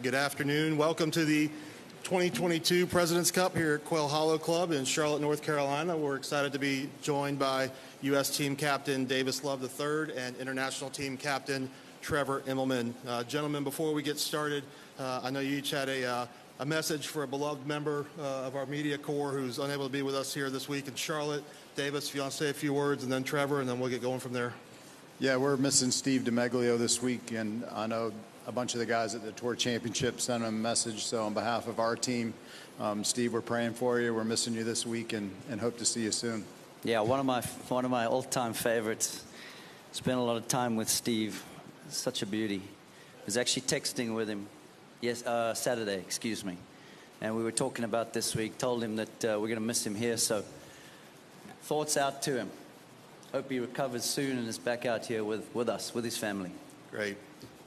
Good afternoon. Welcome to the 2022 President's Cup here at Quail Hollow Club in Charlotte, North Carolina. We're excited to be joined by U.S. Team Captain Davis Love III and International Team Captain Trevor Immelman. Gentlemen, before we get started, I know you each had a message for a beloved member of our media corps who's unable to be with us here this week in Charlotte. Davis, if you want to say a few words, and then Trevor, and then we'll get going from there. Yeah, we're missing Steve DeMeglio this week, and I know a bunch of the guys at the Tour Championship sent him a message. So on behalf of our team, Steve, we're praying for you. We're missing you this week, and hope to see you soon. Yeah, one of my all-time favorites. Spent a lot of time with Steve. Such a beauty. I was actually texting with him Saturday, excuse me, and we were talking about this week. Told him that we're going to miss him here. So thoughts out to him. Hope he recovers soon and is back out here with us, with his family. Great.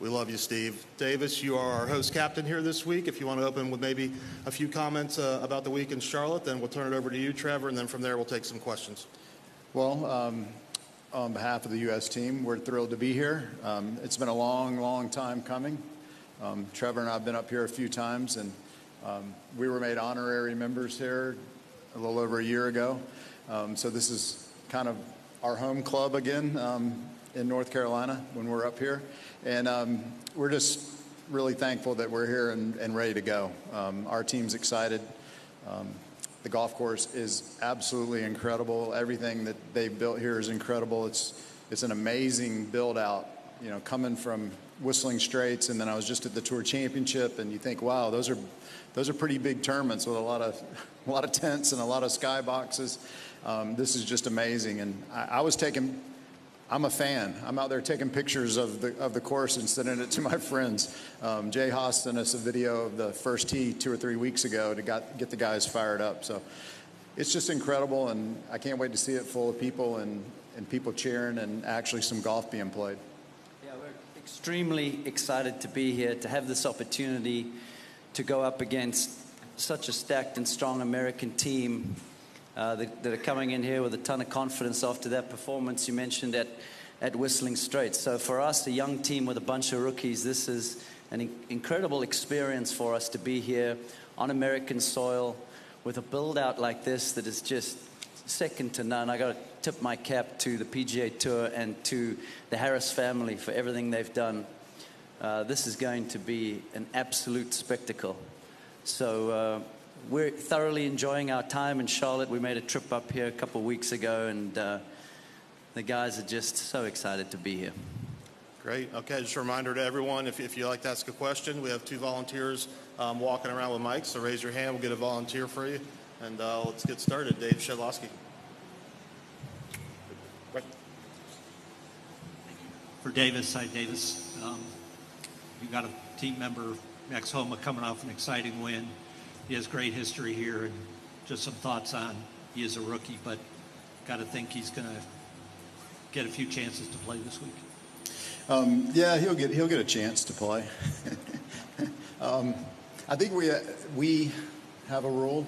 We love you, Steve. Davis, you are our host captain here this week. If you want to open with maybe a few comments about the week in Charlotte, then we'll turn it over to you, Trevor, and then from there we'll take some questions. Well, on behalf of the U.S. team, we're thrilled to be here. It's been a long, long time coming. Trevor and I have been up here a few times, and we were made honorary members here a little over a year ago. So this is kind of our home club again in North Carolina when we're up here. And we're just really thankful that we're here and ready to go. Our team's excited. The golf course is absolutely incredible. Everything that they've built here is incredible. It's an amazing build out, you know, coming from Whistling Straits, and then I was just at the Tour Championship, and you think, wow, those are pretty big tournaments with a lot of tents and a lot of sky boxes. This is just amazing, and I'm a fan. I'm out there taking pictures of the course and sending it to my friends. Jay Haas sent us a video of the first tee 2 or 3 weeks ago to get the guys fired up. So it's just incredible, and I can't wait to see it full of people and people cheering and actually some golf being played. Yeah, we're extremely excited to be here, to have this opportunity to go up against such a stacked and strong American team that are coming in here with a ton of confidence after that performance you mentioned at Whistling Straits. So for us, a young team with a bunch of rookies, this is an incredible experience for us to be here on American soil with a build-out like this that is just second to none. I got to tip my cap to the PGA Tour and to the Harris family for everything they've done. This is going to be an absolute spectacle. So we're thoroughly enjoying our time in Charlotte. We made a trip up here a couple of weeks ago, and the guys are just so excited to be here. Great. Okay, just a reminder to everyone, if you'd like to ask a question, we have 2 volunteers walking around with mics, so raise your hand. We'll get a volunteer for you, and let's get started. Dave Shedlowski. Right. For Davis, hi Davis. You got a team member, Max Homa, coming off an exciting win. He has great history here, and just some thoughts on he is a rookie, but got to think he's going to get a few chances to play this week. Yeah, he'll get a chance to play. I think we have a rule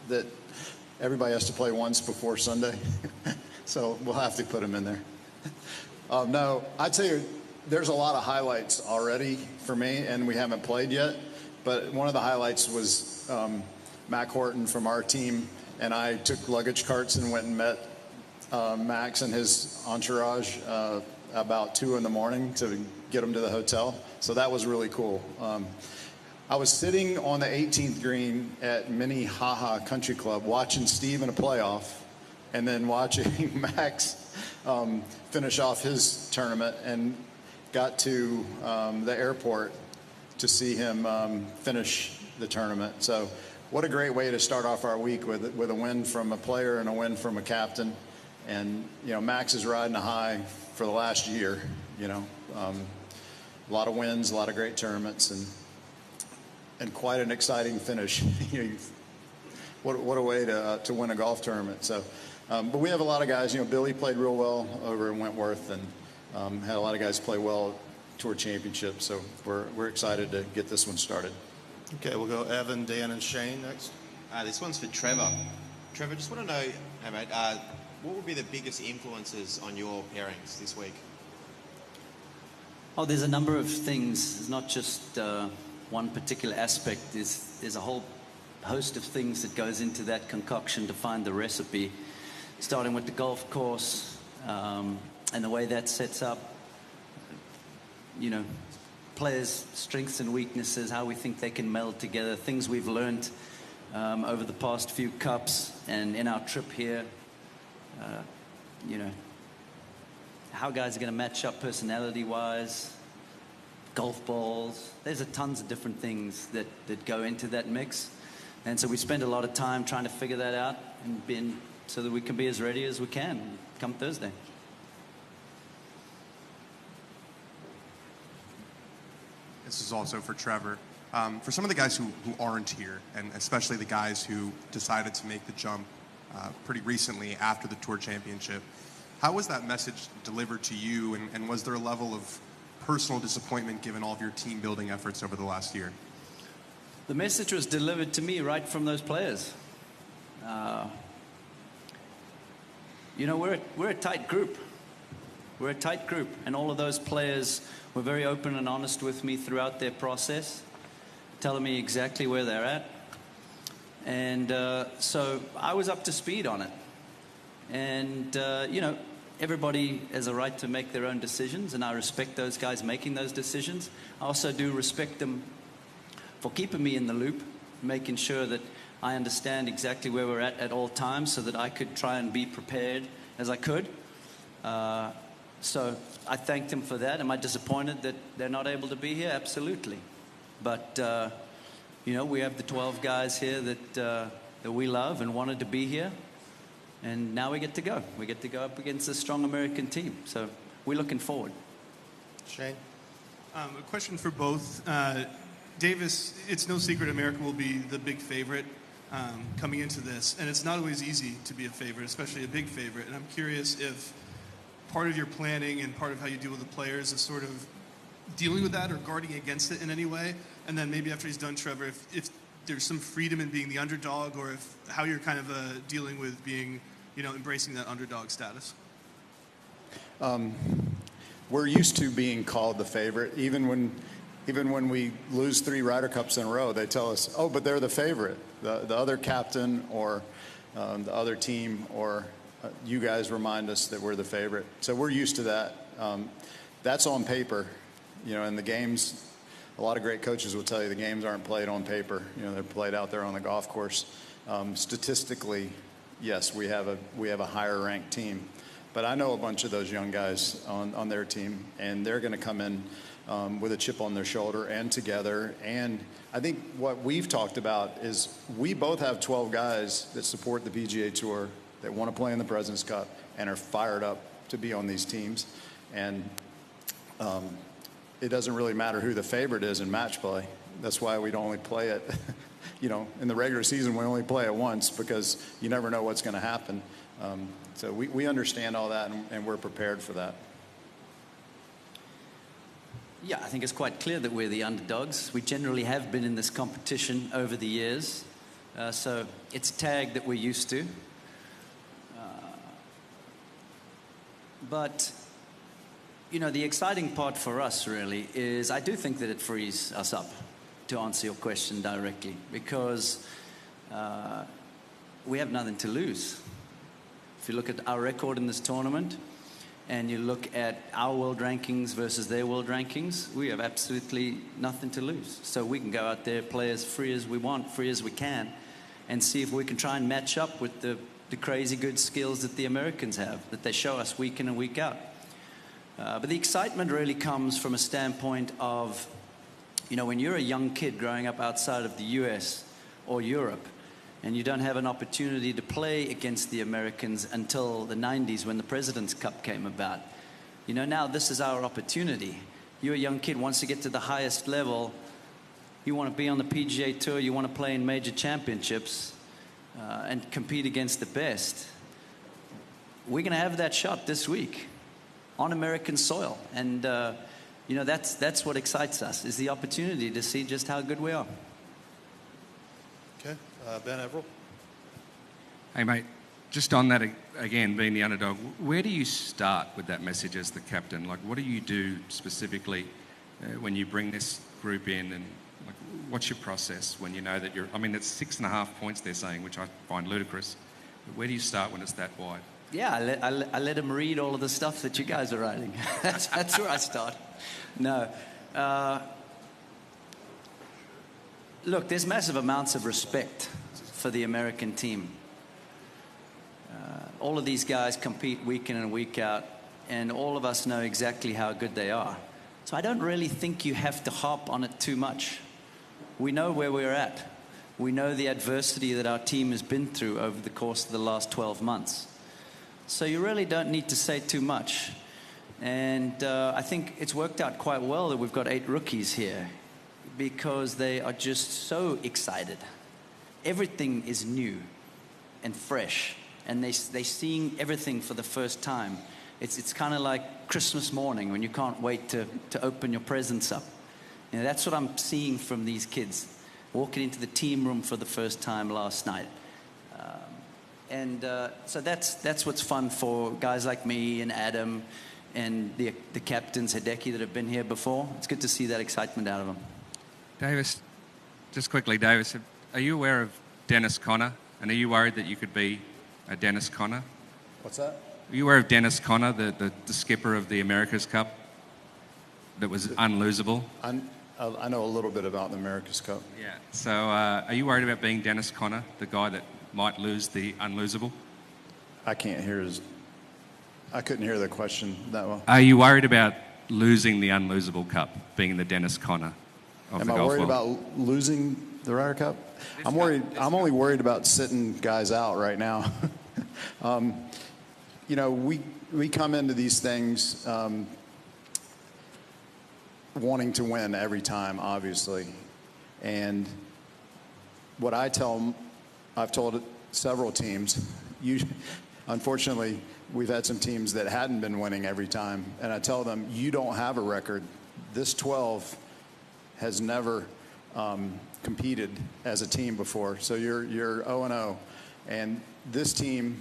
that everybody has to play once before Sunday, so we'll have to put him in there. No, I'd say there's a lot of highlights already for me, and we haven't played yet. But one of the highlights was Mac Horton from our team, and I took luggage carts and went and met Max and his entourage about 2 in the morning to get him to the hotel. So that was really cool. I was sitting on the 18th green at Minnehaha Country Club watching Steve in a playoff, and then watching Max finish off his tournament, and got to the airport to see him finish the tournament. So what a great way to start off our week with a win from a player and a win from a captain. And, you know, Max is riding a high for the last year, you know. A lot of wins, a lot of great tournaments, and quite an exciting finish. You know, what a way to win a golf tournament. So, but we have a lot of guys, you know, Billy played real well over in Wentworth, and had a lot of guys play well Tour Championship, so we're excited to get this one started. Okay, we'll go Evan, Dan, and Shane next. This one's for Trevor. Trevor, just want to know, hey mate, what would be the biggest influences on your pairings this week? Oh, there's a number of things. It's not just one particular aspect. There's a whole host of things that goes into that concoction to find the recipe, starting with the golf course and the way that sets up, players' strengths and weaknesses, how we think they can meld together, things we've learned over the past few cups and in our trip here, how guys are going to match up personality-wise, golf balls. There's tons of different things that go into that mix. And so we spend a lot of time trying to figure that out so that we can be as ready as we can come Thursday. This is also for Trevor. For some of the guys who aren't here, and especially the guys who decided to make the jump pretty recently after the Tour Championship, how was that message delivered to you, and was there a level of personal disappointment given all of your team building efforts over the last year? The message was delivered to me right from those players. We're a tight group. We're a tight group, and all of those players were very open and honest with me throughout their process, telling me exactly where they're at. And so I was up to speed on it. And, everybody has a right to make their own decisions, and I respect those guys making those decisions. I also do respect them for keeping me in the loop, making sure that I understand exactly where we're at all times so that I could try and be prepared as I could. So I thanked them for that. Am I disappointed that they're not able to be here? Absolutely. But, we have the 12 guys here that we love and wanted to be here. And now we get to go. We get to go up against a strong American team. So we're looking forward. Shane? A question for both. Davis, it's no secret America will be the big favorite coming into this. And it's not always easy to be a favorite, especially a big favorite. And I'm curious if part of your planning and part of how you deal with the players is sort of dealing with that or guarding against it in any way. And then maybe after he's done, Trevor, if there's some freedom in being the underdog, or how you're kind of dealing with being, embracing that underdog status. We're used to being called the favorite. Even when we lose 3 Ryder Cups in a row, they tell us, oh, but they're the favorite. The other captain or the other team or you guys remind us that we're the favorite. So we're used to that. That's on paper. In the games, a lot of great coaches will tell you the games aren't played on paper. They're played out there on the golf course. Statistically, yes, we have a higher ranked team. But I know a bunch of those young guys on their team, and they're going to come in with a chip on their shoulder and together. And I think what we've talked about is we both have 12 guys that support the PGA Tour, that want to play in the President's Cup, and are fired up to be on these teams. And it doesn't really matter who the favorite is in match play. That's why we don't only play it, in the regular season we only play it once, because you never know what's going to happen. So we understand all that, and we're prepared for that. Yeah, I think it's quite clear that we're the underdogs. We generally have been in this competition over the years. So it's a tag that we're used to. But, the exciting part for us really is I do think that it frees us up, to answer your question directly, because we have nothing to lose. If you look at our record in this tournament and you look at our world rankings versus their world rankings, we have absolutely nothing to lose. So we can go out there, play as free as we want, free as we can, and see if we can try and match up with the crazy good skills that the Americans have, that they show us week in and week out. But the excitement really comes from a standpoint of, when you're a young kid growing up outside of the US or Europe, and you don't have an opportunity to play against the Americans until the 90s when the President's Cup came about. Now this is our opportunity. You're a young kid, wants to get to the highest level. You want to be on the PGA Tour, you want to play in major championships and compete against the best. We're going to have that shot this week on American soil. And, that's what excites us, is the opportunity to see just how good we are. Okay. Ben Everell? Hey, mate, just on that again, being the underdog, where do you start with that message as the captain? Like, what do you do specifically when you bring this group in, and what's your process when you know that you're, I mean, it's 6.5 points they're saying, which I find ludicrous. But where do you start when it's that wide? Yeah, I let him read all of the stuff that you guys are writing. That's where I start. No. Look, there's massive amounts of respect for the American team. All of these guys compete week in and week out, and all of us know exactly how good they are. So I don't really think you have to harp on it too much. We know where we're at. We know the adversity that our team has been through over the course of the last 12 months. So you really don't need to say too much. And I think it's worked out quite well that we've got 8 rookies here because they are just so excited. Everything is new and fresh, and they're seeing everything for the first time. It's kind of like Christmas morning when you can't wait to open your presents up. You know, that's what I'm seeing from these kids, walking into the team room for the first time last night. So that's what's fun for guys like me and Adam and the captains, Hideki, that have been here before. It's good to see that excitement out of them. Davis, just quickly, Davis, are you aware of Dennis Conner? And are you worried that you could be a Dennis Conner? What's that? Are you aware of Dennis Conner, the skipper of the America's Cup, that was unlosable? I know a little bit about the America's Cup. Yeah. So are you worried about being Dennis Conner, the guy that might lose the unlosable? I couldn't hear the question that well. Are you worried about losing the unlosable cup, being the Dennis Conner of the Am I golf worried world? about losing the Ryder Cup? I'm worried. I'm only worried about sitting guys out right now. You know, we come into these things wanting to win every time, obviously. And what I've told several teams, unfortunately, we've had some teams that hadn't been winning every time. And I tell them, you don't have a record. This 12 has never competed as a team before. So you're 0-0. And this team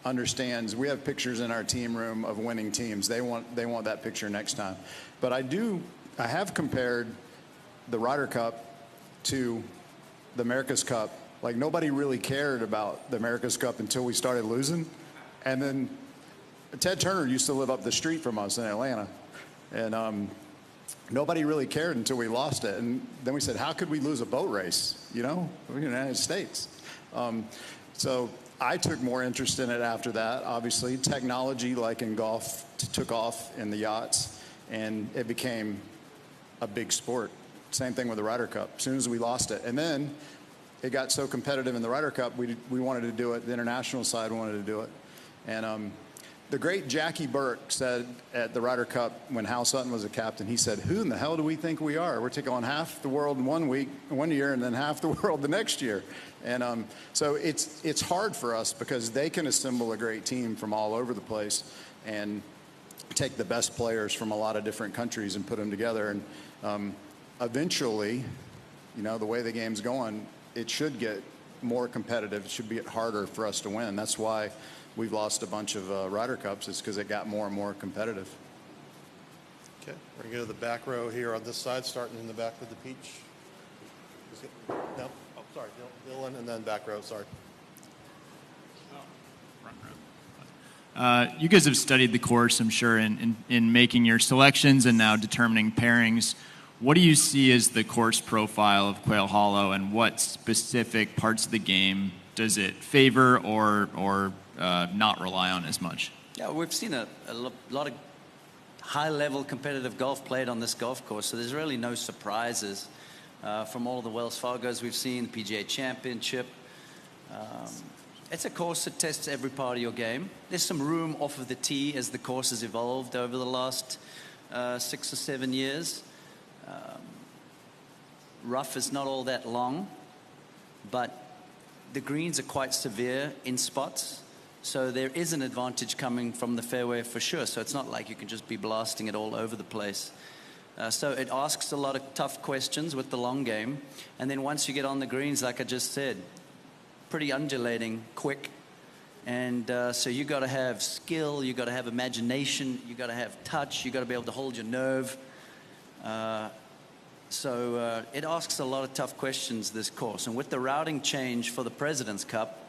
understands. We have pictures in our team room of winning teams. They want that picture next time. But I have compared the Ryder Cup to the America's Cup. Like, nobody really cared about the America's Cup until we started losing. And then Ted Turner used to live up the street from us in Atlanta. And nobody really cared until we lost it. And then we said, how could we lose a boat race? You know, we're in the United States. So I took more interest in it after that. Obviously, technology, like in golf, took off in the yachts, and it became a big sport. Same thing with the Ryder Cup. As soon as we lost it. And then it got so competitive in the Ryder Cup, we wanted to do it. The international side wanted to do it. And the great Jackie Burke said at the Ryder Cup when Hal Sutton was a captain, he said, who in the hell do we think we are? We're taking on half the world in 1 year, and then half the world the next year. And so it's hard for us because they can assemble a great team from all over the place and take the best players from a lot of different countries and put them together. And eventually, you know, the way the game's going, it should get more competitive. It should get harder for us to win. That's why we've lost a bunch of Ryder Cups. It's because it got more and more competitive. Okay, we're going to go to the back row here on this side, starting in the back with the peach. No? Oh, sorry, Dylan, and then back row, sorry. You guys have studied the course, I'm sure, in making your selections and now determining pairings. What do you see as the course profile of Quail Hollow, and what specific parts of the game does it favor or not rely on as much? Yeah, we've seen a lot of high-level competitive golf played on this golf course, so there's really no surprises from all the Wells Fargos we've seen, the PGA Championship. It's a course that tests every part of your game. There's some room off of the tee as the course has evolved over the last 6 or 7 years. Rough is not all that long, but the greens are quite severe in spots, so there is an advantage coming from the fairway for sure. So it's not like you can just be blasting it all over the place. So it asks a lot of tough questions with the long game, and then once you get on the greens, like I just said, pretty undulating, quick, and so you got to have skill, you got to have imagination, you got to have touch, you got to be able to hold your nerve. So it asks a lot of tough questions, this course. And with the routing change for the President's Cup,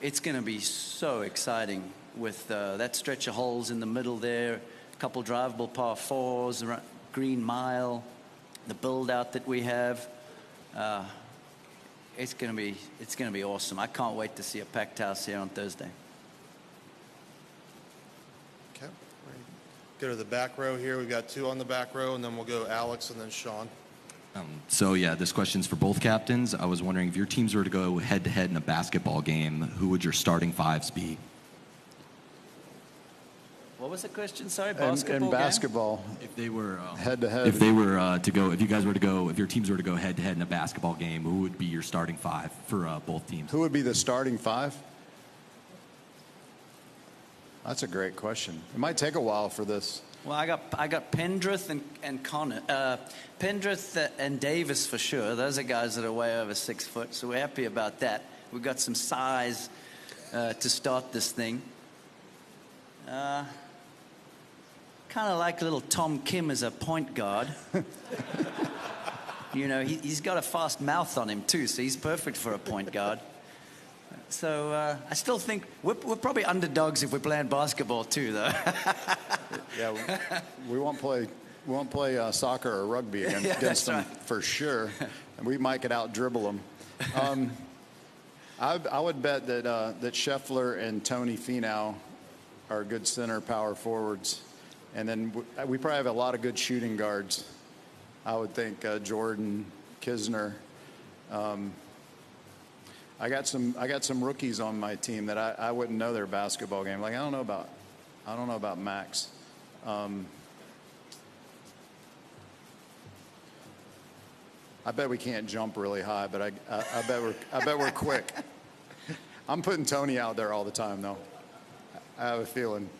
it's going to be so exciting with that stretch of holes in the middle there, a couple drivable par fours, green mile, the build out that we have. It's going to be awesome. I can't wait to see a packed house here on Thursday. Okay. Go to the back row here. We've got two on the back row, and then we'll go Alex and then Sean. So yeah, this question's for both captains. I was wondering if your teams were to go head-to-head in a basketball game, who would your starting fives be? What was the question? Sorry, In basketball, If they were head-to-head. if they were to go, if you guys were to go, if your teams were to go head-to-head in a basketball game, who would be your starting five for both teams? Who would be the starting five? That's a great question. It might take a while for this. Well, I got Pendrith and Connor. Pendrith and Davis for sure. Those are guys that are way over 6 foot, so we're happy about that. We've got some size to start this thing. Kind of like little Tom Kim as a point guard. You know, he's got a fast mouth on him too, so he's perfect for a point guard. So I still think we're probably underdogs if we're playing basketball too, though. Yeah, we won't play soccer or rugby against them for sure, and we might get out dribble them. I would bet that Scheffler and Tony Finau are good center power forwards, and then we probably have a lot of good shooting guards. I would think Jordan, Kisner. I got some rookies on my team that I wouldn't know their basketball game. Like I don't know about Max. I bet we can't jump really high, but I bet we're quick. I'm putting Tony out there all the time though. I have a feeling.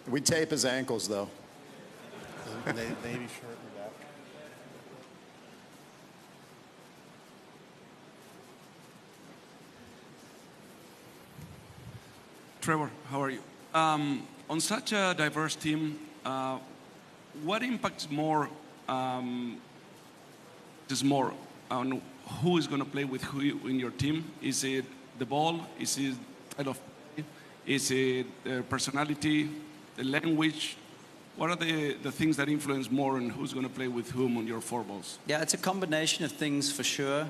We tape his ankles though. Navy shirt in the back. Trevor, how are you? On such a diverse team, what impacts more does more on who is going to play with who in your team? Is it the ball? Is it is it the personality, the language? What are the things that influence more on who's going to play with whom on your four balls? Yeah, it's a combination of things for sure.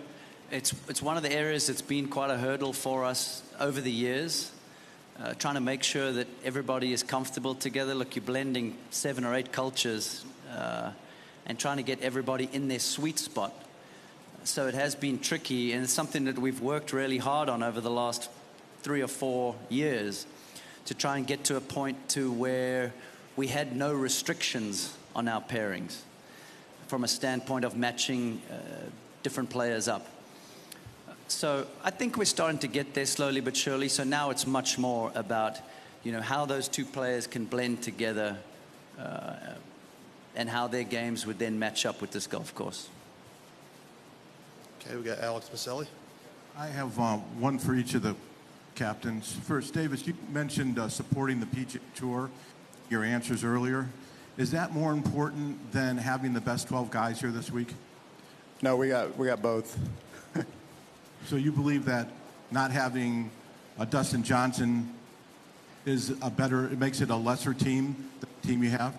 It's one of the areas that's been quite a hurdle for us over the years. Trying to make sure that everybody is comfortable together. Look, you're blending 7 or 8 cultures and trying to get everybody in their sweet spot. So it has been tricky, and it's something that we've worked really hard on over the last 3 or 4 years to try and get to a point to where we had no restrictions on our pairings from a standpoint of matching different players up. So I think we're starting to get there slowly but surely. So now it's much more about, you know, how those two players can blend together and how their games would then match up with this golf course. Okay, we got Alex Maselli. I have one for each of the captains. First, Davis, you mentioned supporting the PGA Tour, your answers earlier. Is that more important than having the best 12 guys here this week? No, we got both. So you believe that not having Dustin Johnson is it makes it a lesser team, the team you have?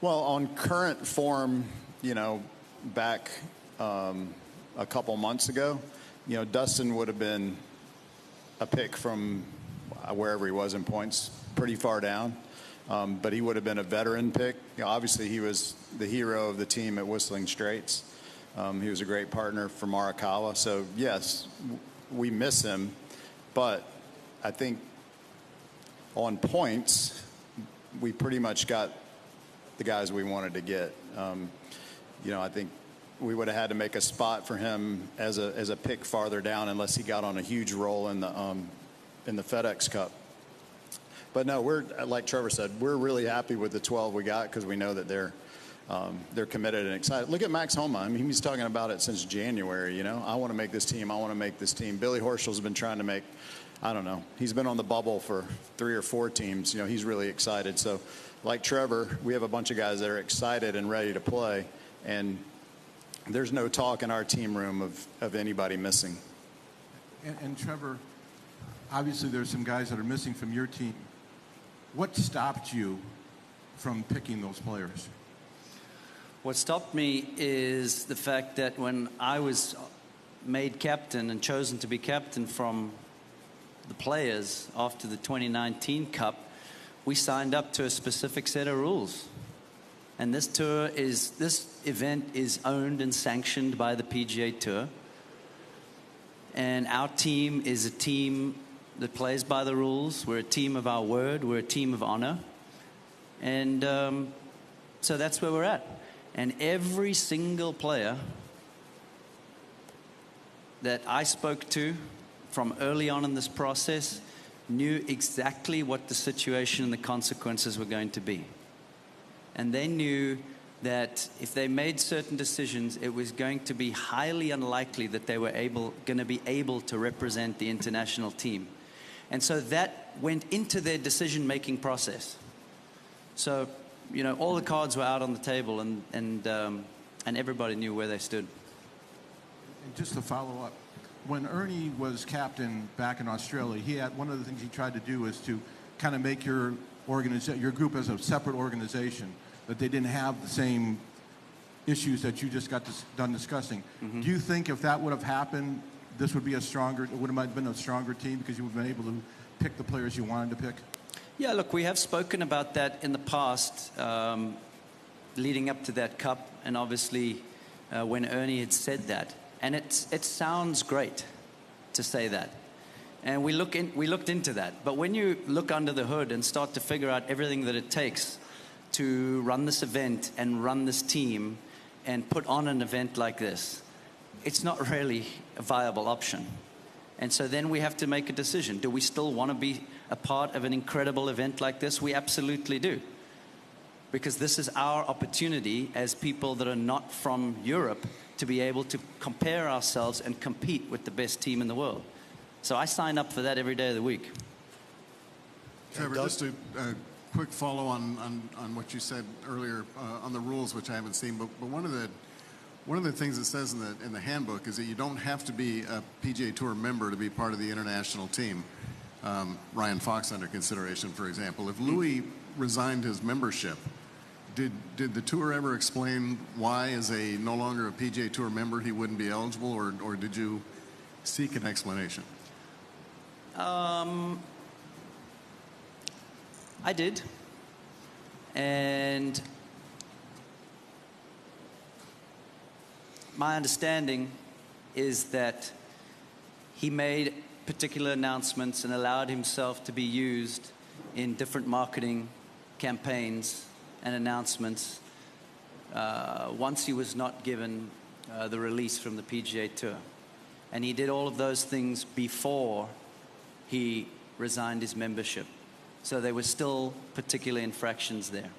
Well, on current form, you know, back a couple months ago, you know, Dustin would have been a pick from wherever he was in points, pretty far down. But he would have been a veteran pick. You know, obviously, he was the hero of the team at Whistling Straits. He was a great partner for Morikawa. So, yes, we miss him. But I think on points, we pretty much got the guys we wanted to get. You know, I think we would have had to make a spot for him as a pick farther down unless he got on a huge roll in the FedEx Cup. But no, we're, like Trevor said, we're really happy with the 12 we got because we know that they're committed and excited. Look at Max Homa. I mean, he's talking about it since January, you know. I want to make this team. I want to make this team. Billy Horschel's been trying to make, I don't know, he's been on the bubble for 3 or 4 teams. You know, he's really excited. So like Trevor, we have a bunch of guys that are excited and ready to play, and there's no talk in our team room of anybody missing. And Trevor, obviously there's some guys that are missing from your team. What stopped you from picking those players? What stopped me is the fact that when I was made captain and chosen to be captain from the players after the 2019 Cup, we signed up to a specific set of rules. And this event is owned and sanctioned by the PGA Tour. And our team is a team that plays by the rules. We're a team of our word. We're a team of honor. And so that's where we're at. And every single player that I spoke to from early on in this process knew exactly what the situation and the consequences were going to be. And they knew that if they made certain decisions, it was going to be highly unlikely that they were going to be able to represent the international team. And so that went into their decision-making process. So, you know, all the cards were out on the table, and everybody knew where they stood. And just to follow up, when Ernie was captain back in Australia, he had one of the things he tried to do is to kind of make your group as a separate organization, that they didn't have the same issues that you just got done discussing. Mm-hmm. Do you think if that would have happened, this would be would have been a stronger team because you would have been able to pick the players you wanted to pick? Yeah, look, we have spoken about that in the past, leading up to that Cup, and obviously when Ernie had said that. And it sounds great to say that. And we looked into that. But when you look under the hood and start to figure out everything that it takes to run this event and run this team and put on an event like this, it's not really a viable option. And so then we have to make a decision. Do we still want to be a part of an incredible event like this? We absolutely do. Because this is our opportunity as people that are not from Europe to be able to compare ourselves and compete with the best team in the world. So I sign up for that every day of the week. Trevor, just a quick follow on what you said earlier on the rules, which I haven't seen, but one of the things it says in the handbook is that you don't have to be a PGA Tour member to be part of the international team. Ryan Fox under consideration, for example. If Louis resigned his membership, did the tour ever explain why, as no longer a PGA Tour member, he wouldn't be eligible, or did you seek an explanation? I did. And my understanding is that he made particular announcements and allowed himself to be used in different marketing campaigns and announcements once he was not given the release from the PGA Tour. And he did all of those things before he resigned his membership. So there were still particular infractions there.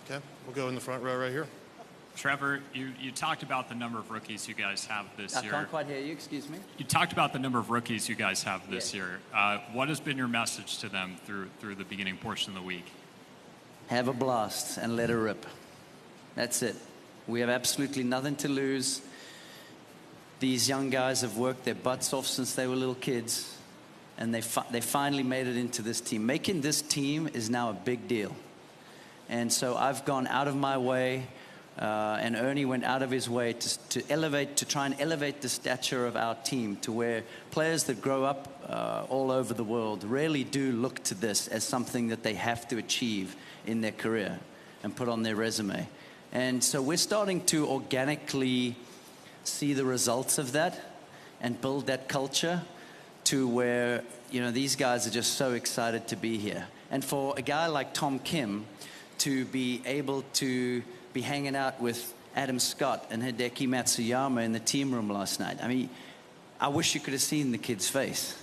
Okay, we'll go in the front row right here. Trevor, you talked about the number of rookies you guys have this year. I can't quite hear you, excuse me. You talked about the number of rookies you guys have this year. What has been your message to them through the beginning portion of the week? Have a blast and let her rip. That's it. We have absolutely nothing to lose. These young guys have worked their butts off since they were little kids, and they finally made it into this team. Making this team is now a big deal. And so I've gone out of my way, and Ernie went out of his way to try and elevate the stature of our team to where players that grow up all over the world really do look to this as something that they have to achieve in their career and put on their resume. And so we're starting to organically see the results of that and build that culture to where, you know, these guys are just so excited to be here. And for a guy like Tom Kim to be able to be hanging out with Adam Scott and Hideki Matsuyama in the team room last night, I mean, I wish you could have seen the kid's face.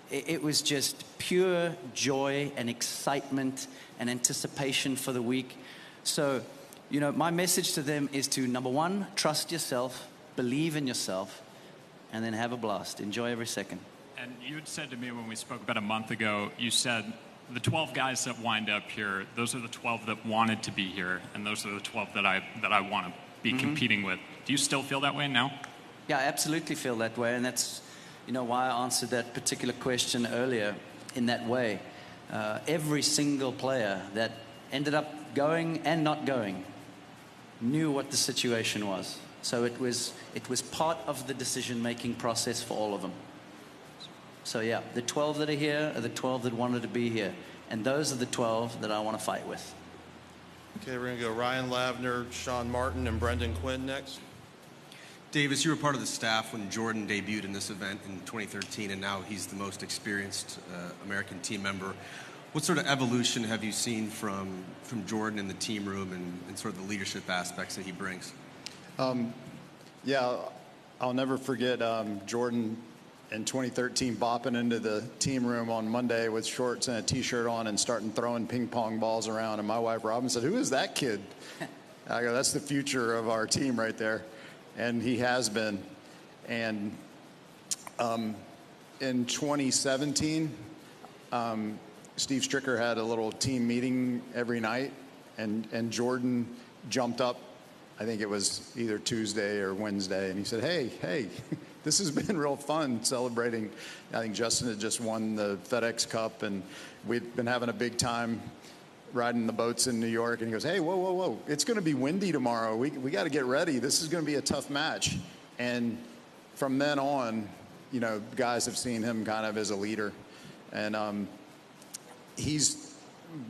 It was just pure joy and excitement and anticipation for the week. So, you know, my message to them is to, number one, trust yourself, believe in yourself, and then have a blast. Enjoy every second. And you had said to me when we spoke about a month ago, you said the 12 guys that wind up here, those are the 12 that wanted to be here, and those are the 12 that I want to be competing with. Do you still feel that way now? Yeah, I absolutely feel that way, and that's, why I answered that particular question earlier in that way. Every single player that ended up going and not going knew what the situation was. So it was part of the decision-making process for all of them. So yeah, the 12 that are here are the 12 that wanted to be here, and those are the 12 that I want to fight with. Okay, we're going to go Ryan Lavner, Sean Martin, and Brendan Quinn next. Davis, you were part of the staff when Jordan debuted in this event in 2013, and now he's the most experienced American team member. What sort of evolution have you seen from Jordan in the team room and sort of the leadership aspects that he brings? Yeah, I'll never forget Jordan in 2013 bopping into the team room on Monday with shorts and a T-shirt on and starting throwing ping pong balls around. And my wife, Robin, said, "Who is that kid?" I go, "That's the future of our team right there." And he has been. And in 2017, Steve Stricker had a little team meeting every night, and Jordan jumped up. I think it was either Tuesday or Wednesday, and he said, hey, this has been real fun celebrating. I think Justin had just won the FedEx Cup, and we'd been having a big time riding the boats in New York. And he goes, "Hey, whoa. It's going to be windy tomorrow. We got to get ready. This is going to be a tough match." And from then on, guys have seen him kind of as a leader. And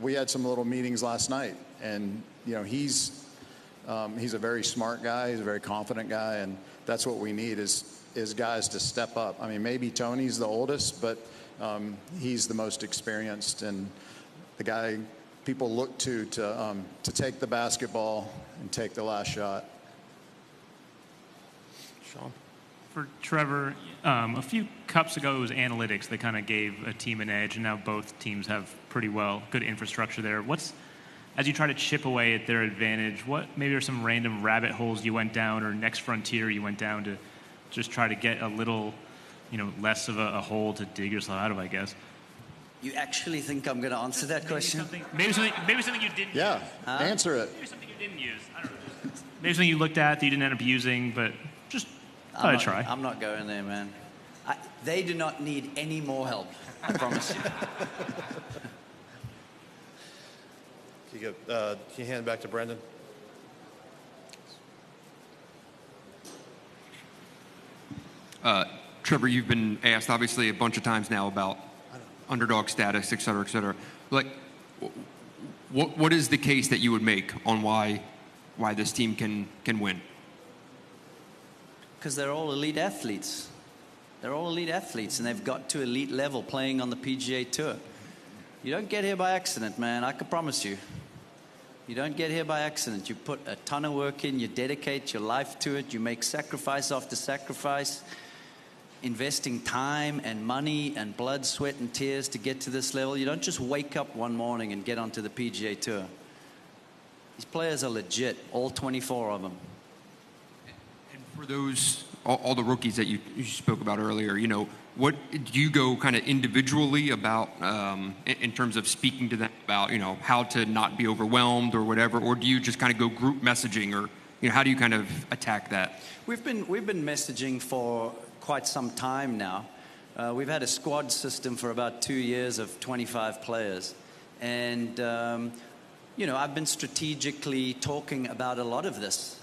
we had some little meetings last night, and he's a very smart guy. He's a very confident guy, and that's what we need is guys to step up. I mean, maybe Tony's the oldest, but he's the most experienced and the guy people look to take the basketball and take the last shot. Sean? For Trevor, a few cups ago it was analytics that kind of gave a team an edge, and now both teams have pretty good infrastructure there. As you try to chip away at their advantage, what maybe are some random rabbit holes you went down or next frontier you went down to just try to get a little, less of a hole to dig yourself out of, I guess? You actually think I'm going to answer that question? Maybe something you didn't use. Answer it. Maybe something you didn't use. I don't know. Maybe something you looked at that you didn't end up using, but just thought I'd try. I'm not going there, man. They do not need any more help, I promise you. Can you hand it back to Brendan? Trevor, you've been asked obviously a bunch of times now about underdog status, et cetera, et cetera. Like, what is the case that you would make on why this team can win? Because they're all elite athletes. They're all elite athletes, and they've got to elite level playing on the PGA Tour. You don't get here by accident, man. I can promise you. You don't get here by accident. You put a ton of work in. You dedicate your life to it. You make sacrifice after sacrifice, investing time and money and blood, sweat, and tears to get to this level. You don't just wake up one morning and get onto the PGA Tour. These players are legit, all 24 of them. And for those, all the rookies that you spoke about earlier, what do you go kind of individually about in terms of speaking to them about, how to not be overwhelmed or whatever, or do you just kind of go group messaging, or, how do you kind of attack that? We've been messaging for quite some time now. We've had a squad system for about 2 years of 25 players. And, I've been strategically talking about a lot of this,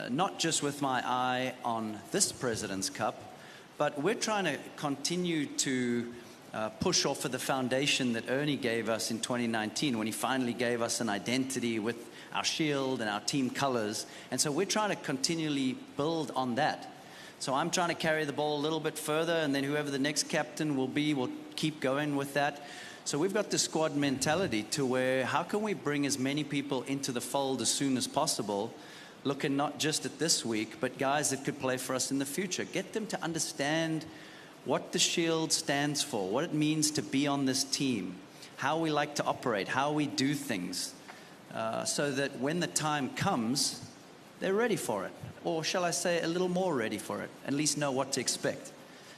not just with my eye on this President's Cup, but we're trying to continue to push off of the foundation that Ernie gave us in 2019 when he finally gave us an identity with our shield and our team colors. And so we're trying to continually build on that. So I'm trying to carry the ball a little bit further, and then whoever the next captain will be will keep going with that. So we've got the squad mentality to where how can we bring as many people into the fold as soon as possible, looking not just at this week, but guys that could play for us in the future. Get them to understand what the Shield stands for, what it means to be on this team, how we like to operate, how we do things, so that when the time comes, they're ready for it. Or shall I say a little more ready for it, at least know what to expect.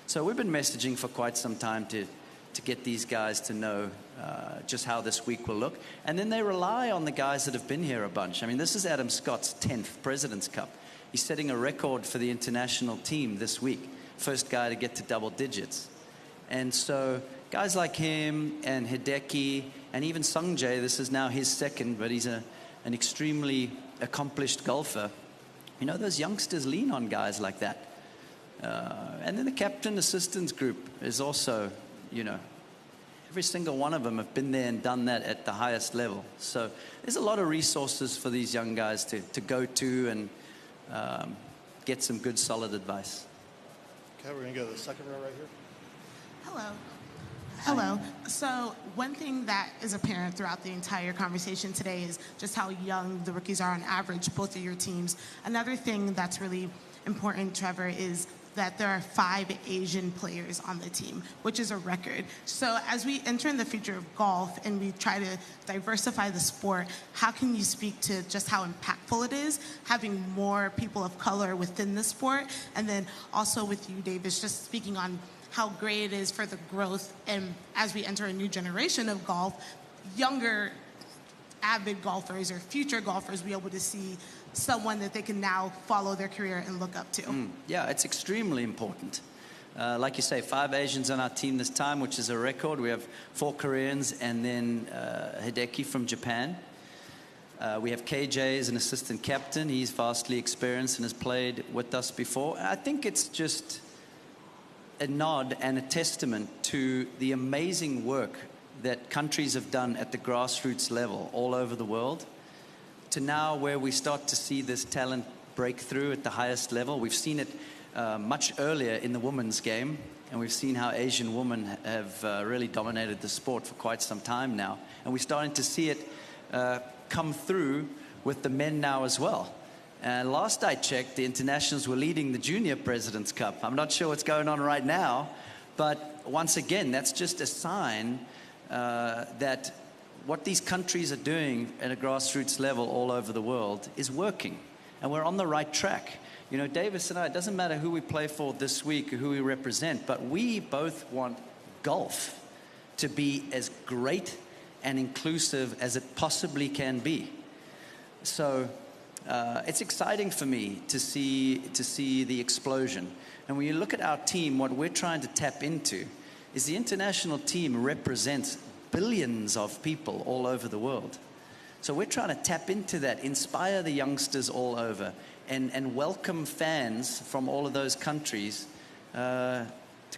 So we've been messaging for quite some time to to get these guys to know just how this week will look. And then they rely on the guys that have been here a bunch. I mean, this is Adam Scott's 10th President's Cup. He's setting a record for the international team this week. First guy to get to double digits. And so guys like him and Hideki and even Sungjae, this is now his second, but he's an extremely accomplished golfer. You know, those youngsters lean on guys like that. And then the captain assistants group is also, you know, every single one of them have been there and done that at the highest level. So there's a lot of resources for these young guys to go to and get some good, solid advice. Okay, we're going to go to the second row right here. Hello. Hello. So one thing that is apparent throughout the entire conversation today is just how young the rookies are on average, both of your teams. Another thing that's really important, Trevor, is that there are 5 Asian players on the team, which is a record. So as we enter in the future of golf and we try to diversify the sport, how can you speak to just how impactful it is having more people of color within the sport? And then also with you, Davis, just speaking on how great it is for the growth, and as we enter a new generation of golf, younger avid golfers or future golfers be able to see someone that they can now follow their career and look up to. Yeah, it's extremely important. Like you say, 5 Asians on our team this time, which is a record. We have 4 Koreans and then Hideki from Japan. We have KJ as an assistant captain. He's vastly experienced and has played with us before. I think it's just a nod and a testament to the amazing work that countries have done at the grassroots level all over the world, to now where we start to see this talent break through at the highest level. We've seen it much earlier in the women's game, and we've seen how Asian women have really dominated the sport for quite some time now. And we're starting to see it come through with the men now as well. And last I checked, the internationals were leading the Junior President's Cup. I'm not sure what's going on right now, but once again, that's just a sign that what these countries are doing at a grassroots level all over the world is working, and we're on the right track. You know, Davis and I, it doesn't matter who we play for this week or who we represent, but we both want golf to be as great and inclusive as it possibly can be. So it's exciting for me to see the explosion. And when you look at our team, what we're trying to tap into is the international team represents billions of people all over the world. So we're trying to tap into that, inspire the youngsters all over, and welcome fans from all of those countries to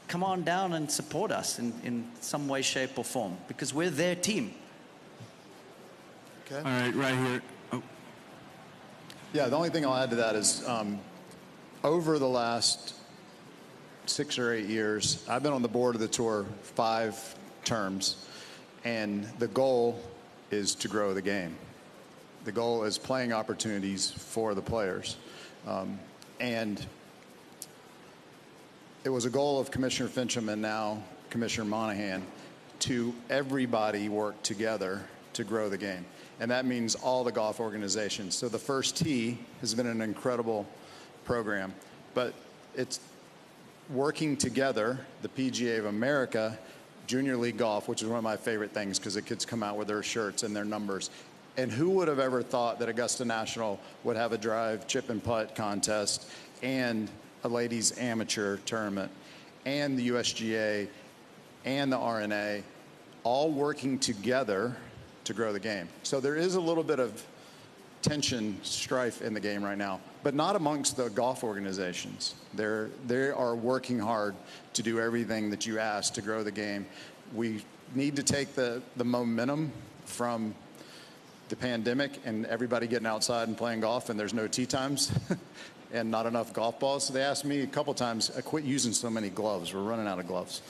come on down and support us in some way, shape, or form, because we're their team. Okay. All right, right here. Oh. Yeah, the only thing I'll add to that is over the last 6 or 8 years, I've been on the board of the tour 5 terms, and the goal is to grow the game. The goal is playing opportunities for the players. And it was a goal of Commissioner Fincham and now Commissioner Monahan to everybody work together to grow the game. And that means all the golf organizations. So the First Tee has been an incredible program, but it's working together, the PGA of America, Junior League Golf, which is one of my favorite things because the kids come out with their shirts and their numbers. And who would have ever thought that Augusta National would have a drive, chip and putt contest and a ladies amateur tournament and the USGA and the RNA all working together to grow the game. So there is a little bit of tension, strife in the game right now, but not amongst the golf organizations. They are working hard to do everything that you ask to grow the game. We need to take the momentum from the pandemic and everybody getting outside and playing golf, and there's no tee times and not enough golf balls. So they asked me a couple times, quit using so many gloves. We're running out of gloves.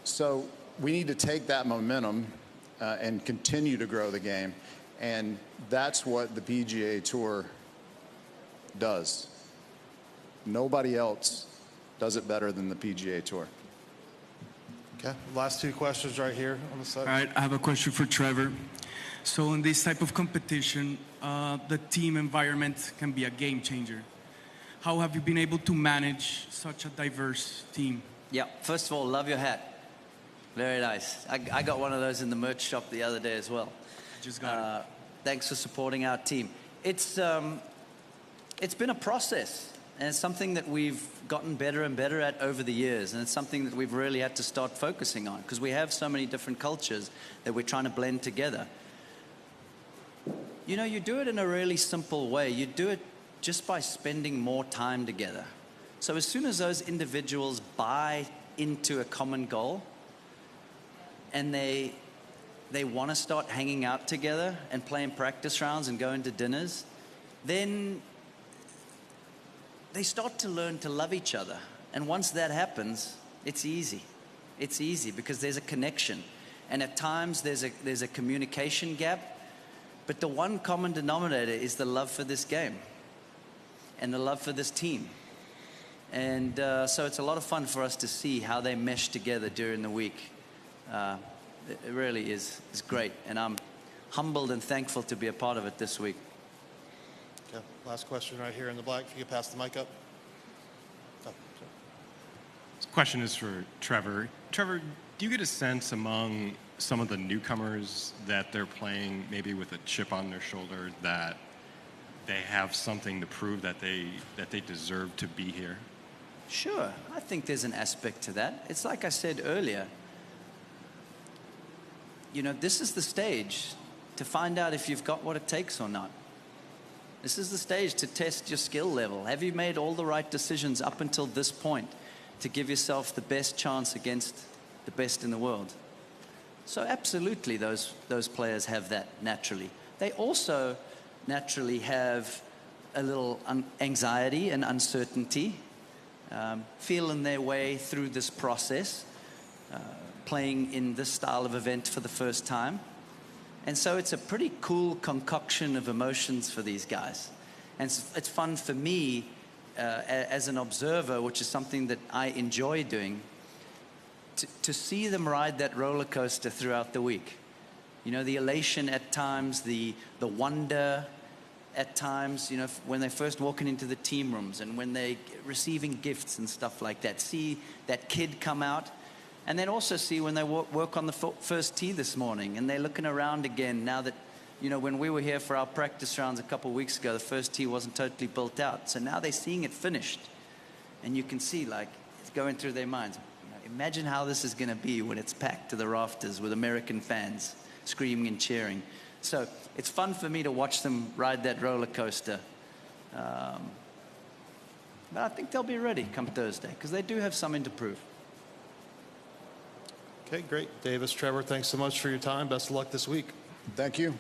So we need to take that momentum and continue to grow the game. And that's what the PGA Tour does. Nobody else does it better than the PGA Tour. Okay, last 2 questions right here on the side. All right, I have a question for Trevor. So in this type of competition, the team environment can be a game changer. How have you been able to manage such a diverse team? Yeah, first of all, love your hat. Very nice. I got one of those in the merch shop the other day as well. Just got it. Thanks for supporting our team. It's been a process, and it's something that we've gotten better and better at over the years, and it's something that we've really had to start focusing on because we have so many different cultures that we're trying to blend together. You know, you do it in a really simple way. You do it just by spending more time together. So as soon as those individuals buy into a common goal and they want to start hanging out together and playing practice rounds and going to dinners, then they start to learn to love each other. And once that happens, it's easy. It's easy because there's a connection. And at times there's a communication gap, but the one common denominator is the love for this game and the love for this team. And so it's a lot of fun for us to see how they mesh together during the week. It really is great, and I'm humbled and thankful to be a part of it this week. Okay, last question right here in the black. If you could pass the mic up. Oh, This question is for Trevor. Trevor, do you get a sense among some of the newcomers that they're playing maybe with a chip on their shoulder that they have something to prove that they deserve to be here? Sure, I think there's an aspect to that. It's like I said earlier, you know, this is the stage to find out if you've got what it takes or not. This is the stage to test your skill level. Have you made all the right decisions up until this point to give yourself the best chance against the best in the world? So absolutely those players have that naturally. They also naturally have a little anxiety and uncertainty, feeling their way through this process, playing in this style of event for the first time. And so it's a pretty cool concoction of emotions for these guys. And it's fun for me as an observer, which is something that I enjoy doing, to see them ride that roller coaster throughout the week. You know, the elation at times, the wonder at times, you know, when they're first walking into the team rooms and when they're receiving gifts and stuff like that. See that kid come out, and then also see when they work on the first tee this morning and they're looking around again now that, you know, when we were here for our practice rounds a couple of weeks ago, the first tee wasn't totally built out. So now they're seeing it finished. And you can see, like, it's going through their minds. You know, imagine how this is going to be when it's packed to the rafters with American fans screaming and cheering. So it's fun for me to watch them ride that roller coaster. But I think they'll be ready come Thursday because they do have something to prove. Okay, great. Davis, Trevor, thanks so much for your time. Best of luck this week. Thank you.